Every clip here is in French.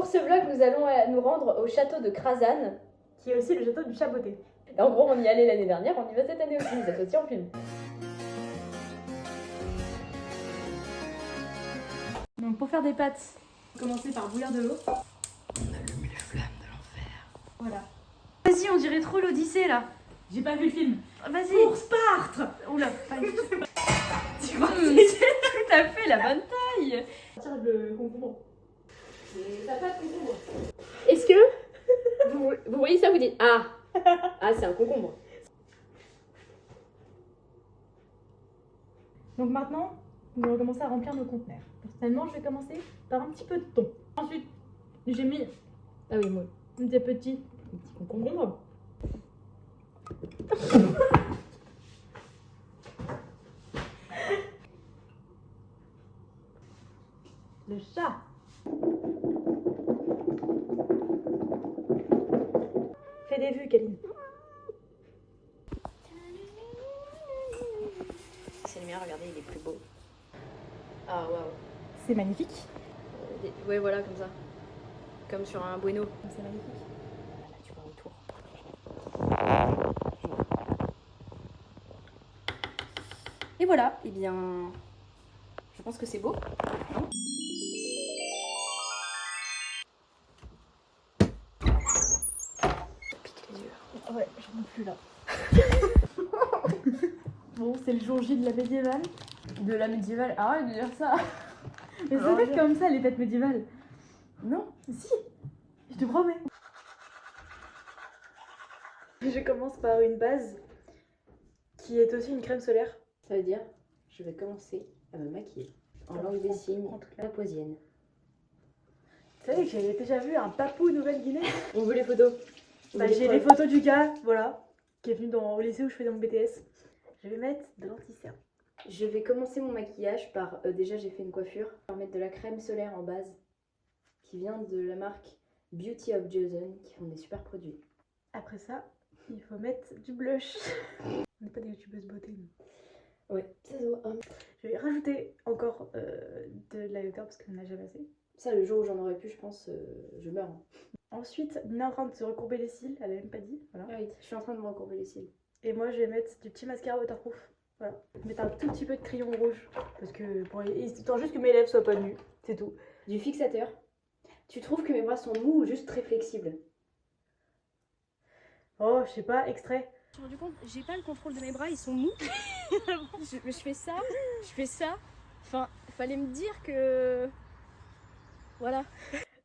Pour ce vlog, nous allons nous rendre au château de Krasan, qui est aussi le château du Chaboté. Et en gros, on y allait l'année dernière, on y va cette année aussi, mais cette fois-ci en film. Donc pour faire des pâtes, commencer par bouillir de l'eau. On allume les flammes de l'enfer. Voilà. Vas-y, on dirait trop l'Odyssée là. J'ai pas vu le film. Vas-y. Pour Sparte. Oula, pas du tout. Tu vois, Tout à fait la bonne taille. tire le concombre. Ça pas de concombre. Est-ce que vous voyez ça, vous dites ah, ah c'est un concombre. Donc maintenant, nous allons commencer à remplir nos conteneurs. Personnellement, je vais commencer par un petit peu de thon. Ensuite, j'ai mis Ah oui, moi. des petits concombres. Le chat. Fais des vues, Kaline. C'est le mien, regardez, il est plus beau. Ah waouh. C'est magnifique. Ouais, voilà, comme ça. Comme sur un bueno. C'est magnifique. Là, tu vois autour. Et voilà, et bien. Je pense que c'est beau. Pique les yeux. Ouais, j'en ai plus là. Bon, c'est le jour J de la médiévale. De la médiévale, arrête de dire ça. Mais Alors, c'est comme ça, les têtes médiévales. Non, si, je te promets. Je commence par une base qui est aussi une crème solaire. Ça veut dire, je vais commencer à me maquiller. En langue des signes, lapoisienne. Tu savais que j'avais déjà vu un papou Nouvelle-Guinée. On veut les photos. Bah, j'ai les photos du gars, voilà, qui est venu au lycée où je fais mon BTS. Je vais mettre de l'anti-cerne. Je vais commencer mon maquillage par, déjà j'ai fait une coiffure, je vais mettre de la crème solaire en base qui vient de la marque Beauty of Joseon qui font des super produits. Après ça, il faut mettre du blush. On n'est pas des youtubeuses beauté, nous. Ouais, ça se voit. Je vais rajouter encore de l'eyeliner parce qu'on en a jamais assez. Ça, le jour où j'en aurai plus, je pense, je meurs. Ensuite, Nina est en train de se recourber les cils, elle a même pas dit. Voilà. Ah oui, je suis en train de me recourber les cils. Et moi, je vais mettre du petit mascara waterproof. Voilà. Je vais mettre un tout petit peu de crayon rouge. Parce que pour histoire juste que mes lèvres soient pas nues. C'est tout. Du fixateur. Tu trouves que mes bras sont mous ou juste très flexibles? Oh, je sais pas, extrait. Je me suis rendu compte, j'ai pas le contrôle de mes bras, ils sont mous. je fais ça, je fais ça. Enfin, fallait me dire que. Voilà.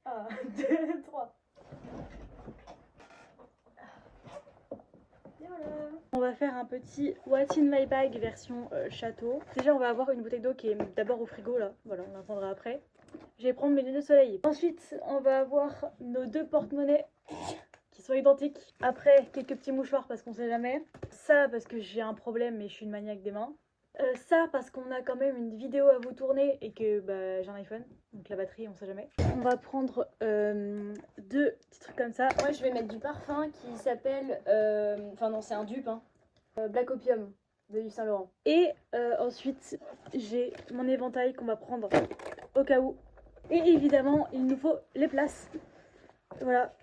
1, 2, 3. On va faire un petit What's in my bag version château. Déjà, on va avoir une bouteille d'eau qui est d'abord au frigo là. Voilà, on l'attendra après. Je vais prendre mes lunettes de soleil. Ensuite, on va avoir nos 2 porte-monnaies qui sont identiques. Après, quelques petits mouchoirs parce qu'on sait jamais. Ça parce que j'ai un problème et je suis une maniaque des mains. Ça parce qu'on a quand même une vidéo à vous tourner et que bah, j'ai un iPhone, donc la batterie on sait jamais. On va prendre 2 petits trucs comme ça. Moi, je vais mettre du parfum qui s'appelle... Enfin non, c'est un dupe, hein. Black Opium de Yves Saint Laurent. Et ensuite j'ai mon éventail qu'on va prendre au cas où. Et évidemment il nous faut les places. Voilà.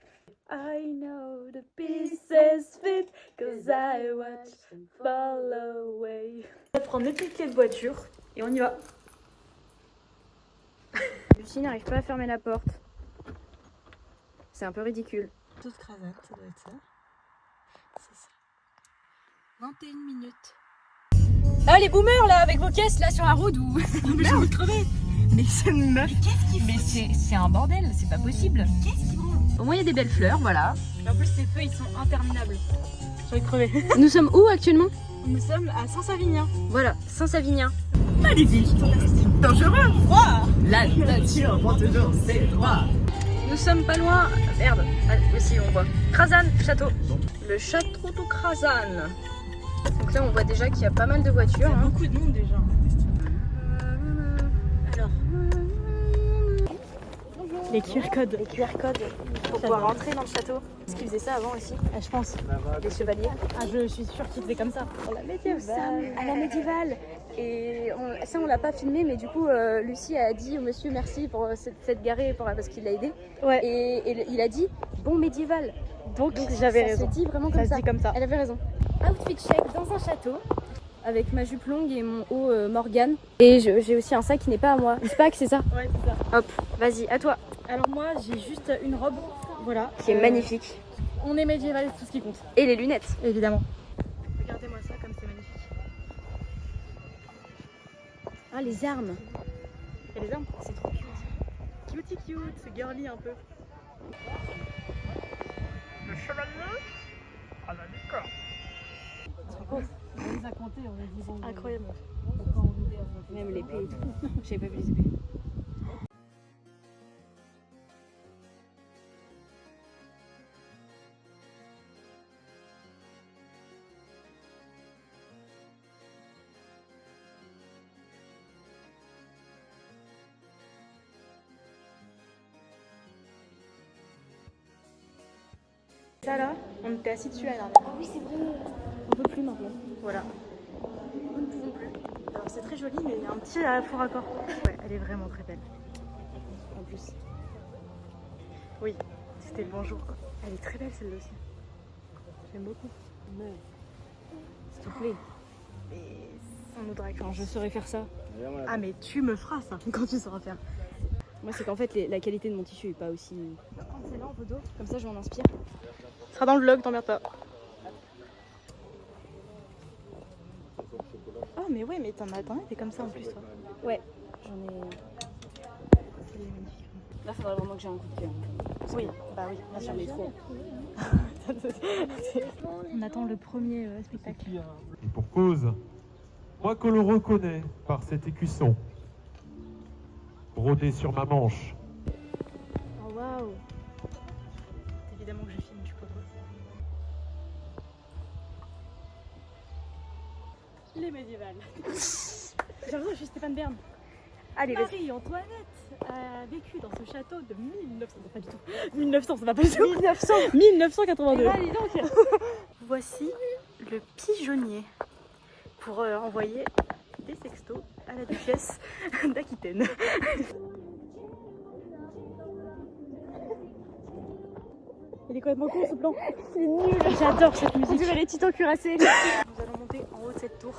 I know the pieces fit cause I watch them fall away. On va prendre les petites clés de voiture et on y va. Lucie n'arrive pas à fermer la porte. C'est un peu ridicule. Toute cravate, ça doit être ça. C'est ça. 21 minutes. Ah les boomers là avec vos caisses là sur la route ou. Mais j'ai envie de crever. Mais c'est une meuf. Mais c'est un bordel, c'est pas possible. Qu'est-ce qui branle? Au moins il y a des belles fleurs, voilà. Et en plus ces feux ils sont interminables. J'ai envie de crever. Nous sommes où actuellement? Nous sommes à Saint-Savinien. Voilà, Saint-Savinien. Magnifique. Dangereux. Froid. La Nature prend toujours ses droits. Nous sommes pas loin. Merde, ah, aussi on voit. Krasan, château. Le château de Krasan. Donc là on voit déjà qu'il y a pas mal de voitures. Hein. Beaucoup de monde déjà. Alors. Les QR codes. Les QR codes pour pouvoir rentrer dans le château. Est-ce qu'ils faisaient ça avant aussi? Ah, je pense. Les chevaliers. Ah, je suis sûre qu'ils faisaient comme ça. À la médiévale. Et ça, on l'a pas filmé, mais du coup, Lucie a dit au monsieur merci pour cette garée parce qu'il l'a aidé. Ouais. Et il a dit bon médiéval. Donc j'avais raison. Ça se dit vraiment Ça comme se ça. dit comme ça. Elle avait raison. Outfit check dans un château. Avec ma jupe longue et mon haut Morgane. Et j'ai aussi un sac qui n'est pas à moi. Dis pas que c'est ça. Ouais, c'est ça. Hop, vas-y, à toi. Alors moi, j'ai juste une robe. Voilà. Qui est magnifique. On est médiéval, c'est tout ce qui compte. Et les lunettes. Évidemment. Regardez-moi ça comme c'est magnifique. Ah, les armes. Et les armes, c'est trop cute. Cutie cute, c'est girly un peu. Le chevalier à la licorne. Incroyable. Même l'épée et tout. J'avais pas vu les épées. Ça là, on était assis dessus la dernière. Ah oui, c'est vrai. On peut plus maintenant. Voilà. Nous ne pouvons plus. Alors c'est très joli, mais il y a un petit faux raccord. Ouais, elle est vraiment très belle. En plus. Oui, c'était le bonjour quoi. Elle est très belle celle-là aussi. J'aime beaucoup. S'il te plaît. Mais on nous drague. Quand je saurais faire ça. Ah mais tu me feras ça quand tu sauras faire. Moi, c'est qu'en fait, la qualité de mon tissu est pas aussi. C'est là en photo. Comme ça, je m'en inspire. Ce sera dans le vlog, t'emmerdes pas. Oh mais ouais, mais t'en as t'es comme ça en plus toi. Ouais, j'en ai. Là, faudrait vraiment que j'ai un coup de cœur. Oui, bah oui, bien sûr. J'en ai trop. On attend le premier spectacle. Et pour cause, moi que l'on reconnaît par cet écusson, brodé sur ma manche, Oh waouh. Évidemment que je filme, tu peux pas. Les médiévales. J'ai l'impression que je suis Stéphane Bern. Allez, vas-y. Marie-Antoinette a vécu dans ce château de 1900, pas du tout. 1900, ça va pas du tout. 1900. 1982. Allez, donc. Voici le pigeonnier pour envoyer des sextos à la duchesse d'Aquitaine. Il est complètement con ce plan. C'est nul. J'adore cette musique. On dirait les titans cuirassés. Nous allons monter en haut de cette tour.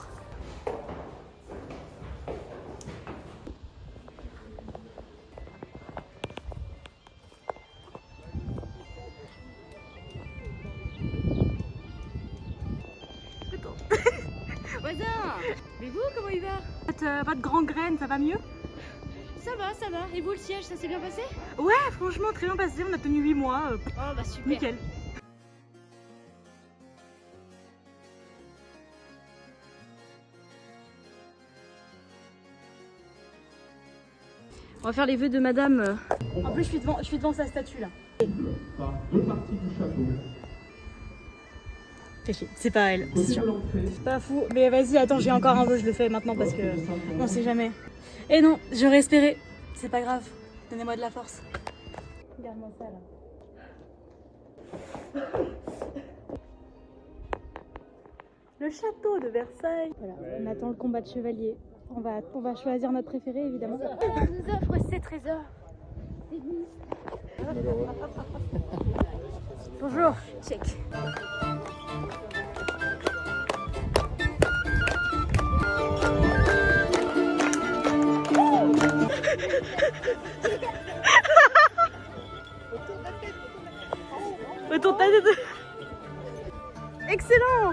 Voisin, mais vous, comment il va? Votre grand graine, ça va mieux? Ça va, ça va. Et vous, le siège, ça s'est bien passé? Ouais, franchement, très bien passé. On a tenu 8 mois. Oh, bah super. Nickel. On va faire les vœux de madame. En plus, je suis devant sa statue là. par deux parties du château. Fais chier, c'est pas elle, c'est sûr. C'est pas fou, mais vas-y, attends, j'ai encore un vœu, je le fais maintenant parce que on sait jamais. Et non, j'aurais espéré. C'est pas grave, donnez-moi de la force. Regarde-moi ça là. Le château de Versailles. Voilà, on attend le combat de chevalier. On va choisir notre préféré évidemment. Elle nous offre ses trésors. Bonjour. Check. Retourne ta tête. Excellent.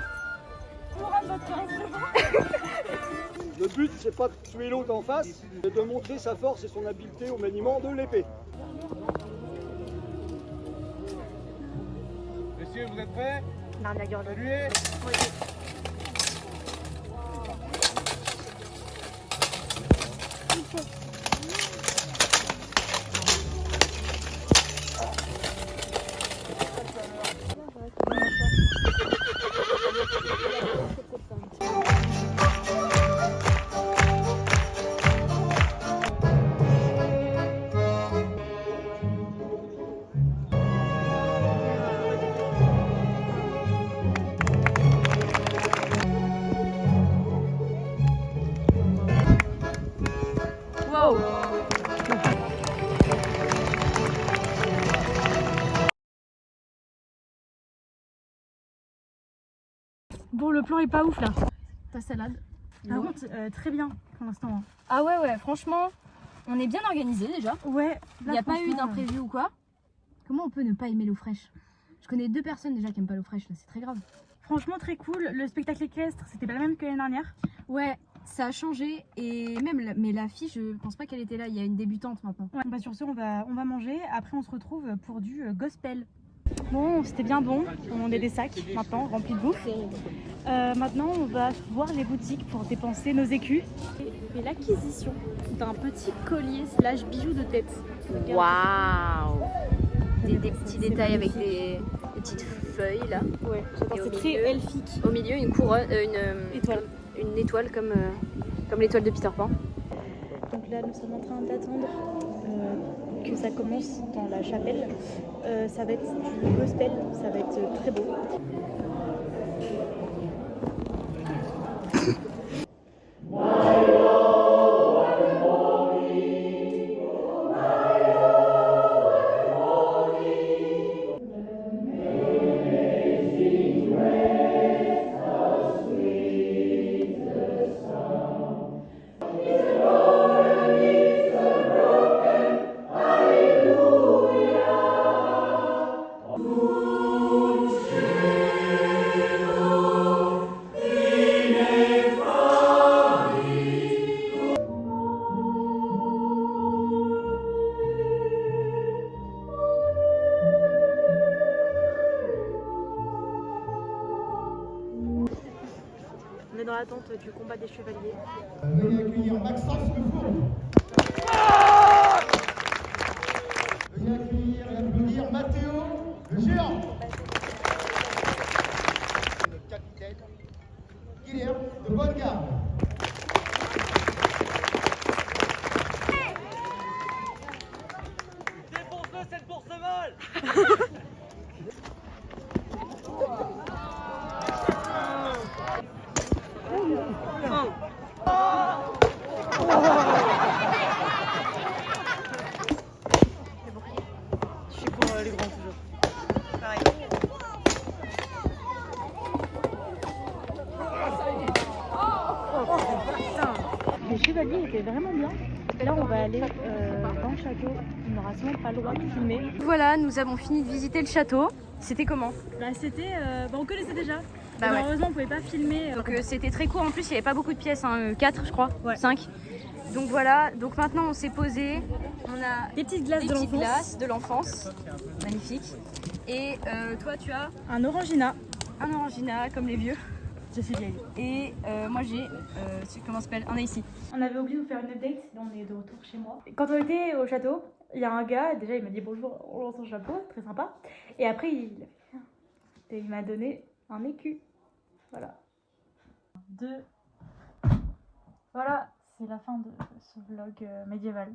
Le but, c'est pas de tuer l'autre en face, mais de montrer sa force et son habileté au maniement de l'épée. Messieurs, vous êtes prêts? Non, la gueule. Saluez! Bon, le plan est pas ouf là. Ta salade. Par contre, très bien pour l'instant. Hein. Ah ouais, franchement, on est bien organisé déjà. Ouais. Il n'y a pas eu d'imprévu ou quoi. Comment on peut ne pas aimer l'eau fraîche? Je connais 2 personnes déjà qui aiment pas l'eau fraîche, là, c'est très grave. Franchement, très cool. Le spectacle équestre, c'était pas le même que l'année dernière. Ouais, ça a changé et même, mais la fille, je pense pas qu'elle était là, il y a une débutante maintenant. Ouais. Bah sur ce, on va manger. Après, on se retrouve pour du gospel. Bon, c'était bien bon. On a des sacs maintenant remplis de bouffe. Maintenant, on va voir les boutiques pour dépenser nos écus. Et l'acquisition d'un petit collier slash bijou de tête. Waouh! Des petits détails avec des petites feuilles là. Ouais, Et au c'est très milieu- elfique. Au milieu, une couronne, Étoile. une étoile comme l'étoile de Peter Pan. Donc là, nous sommes en train d'attendre que ça commence dans la chapelle. Ça va être du gospel, ça va être très beau. On est dans l'attente du combat des chevaliers. Veuillez accueillir Maxence Lefour. Veuillez accueillir et applaudir Mathéo le géant. Le capitaine Guilherme de Bonnegarde. Défonce-le, c'est le bourseval. Je suis pour les grands toujours. Pareil. Les chevaliers étaient vraiment bien. Là, on va aller dans le château. On n'aura sûrement pas le droit de filmer. Voilà, nous avons fini de visiter le château. C'était comment? C'était, on connaissait déjà. Bah ouais. Malheureusement, on pouvait pas filmer. Donc c'était très court, en plus il n'y avait pas beaucoup de pièces, 4 je crois, Ouais. 5. Donc voilà, donc maintenant on s'est posé, on a Des petites glaces des de petites l'enfance. glaces de l'enfance, magnifique. Et toi tu as Un orangina. un orangina comme les vieux. Je suis vieille. Et moi j'ai, comment ça s'appelle, un ici. On avait oublié de vous faire une update, là on est de retour chez moi. Quand on était au château, il y a un gars, déjà il m'a dit bonjour, on lance son chapeau, très sympa. Et après il m'a donné un écu. Voilà. Voilà, c'est la fin de ce vlog médiéval.